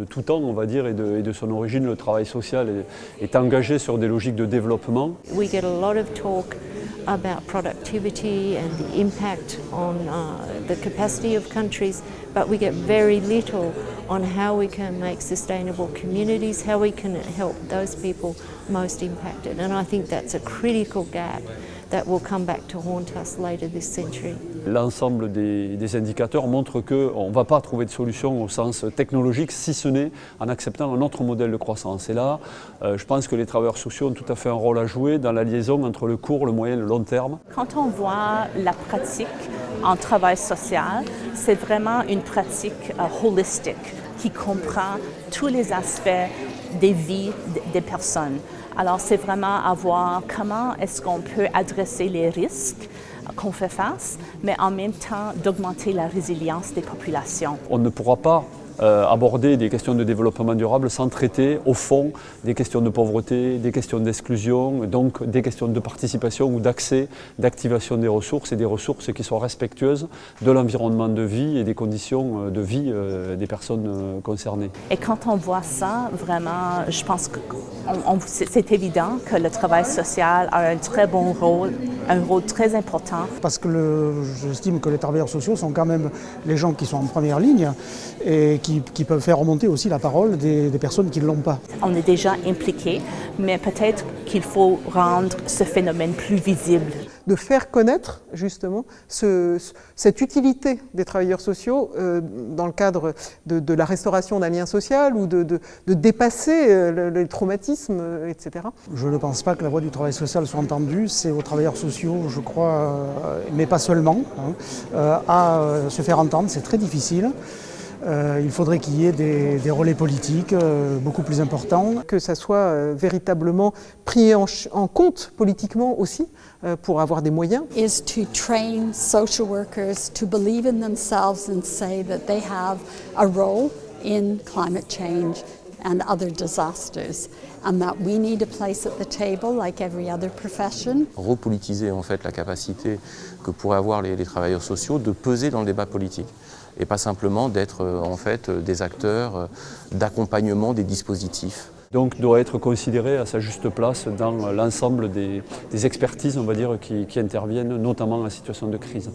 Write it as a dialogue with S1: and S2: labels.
S1: De tout temps, on va dire, et de son origine, le travail social est engagé sur des logiques de développement.
S2: We get a lot of talk about productivity and the impact on the capacity of countries, but we get very little on how we can make sustainable communities, how we can help those people most impacted. And I think that's a critical gap that will come back to haunt us later this century.
S1: L'ensemble des indicateurs montrent qu'on ne va pas trouver de solution au sens technologique, si ce n'est en acceptant un autre modèle de croissance. Et là, je pense que les travailleurs sociaux ont tout à fait un rôle à jouer dans la liaison entre le court, le moyen et le long terme.
S3: Quand on voit la pratique en travail social, c'est vraiment une pratique holistique qui comprend tous les aspects des vies des personnes. Alors c'est vraiment à voir comment est-ce qu'on peut adresser les risques qu'on fait face, mais en même temps d'augmenter la résilience des populations.
S1: On ne pourra pas aborder des questions de développement durable sans traiter au fond des questions de pauvreté, des questions d'exclusion, donc des questions de participation ou d'accès, d'activation des ressources et des ressources qui sont respectueuses de l'environnement de vie et des conditions de vie des personnes concernées.
S3: Et quand on voit ça, vraiment, je pense que c'est évident que le travail social a un très bon rôle, un rôle très important.
S4: Parce que j'estime que les travailleurs sociaux sont quand même les gens qui sont en première ligne et qui peuvent faire remonter aussi la parole des personnes qui ne l'ont pas.
S3: On est déjà impliqués, mais peut-être qu'il faut rendre ce phénomène plus visible.
S5: De faire connaître justement cette utilité des travailleurs sociaux dans le cadre de la restauration d'un lien social ou de dépasser les traumatismes, etc.
S4: Je ne pense pas que la voix du travail social soit entendue. C'est aux travailleurs sociaux, je crois, mais pas seulement, à se faire entendre. C'est très difficile. Il faudrait qu'il y ait des relais politiques beaucoup plus importants.
S5: Que ça soit véritablement pris en compte politiquement aussi pour avoir des moyens.
S6: Is to train social workers to believe in themselves and say that they have a role in climate change and other disasters, and that we need a place at the table like every other profession.
S7: Repolitiser en fait la capacité que pourraient avoir les travailleurs sociaux de peser dans le débat politique et pas simplement d'être en fait des acteurs d'accompagnement des dispositifs.
S1: Donc doit être considéré à sa juste place dans l'ensemble des expertises, on va dire, qui interviennent notamment en situation de crise.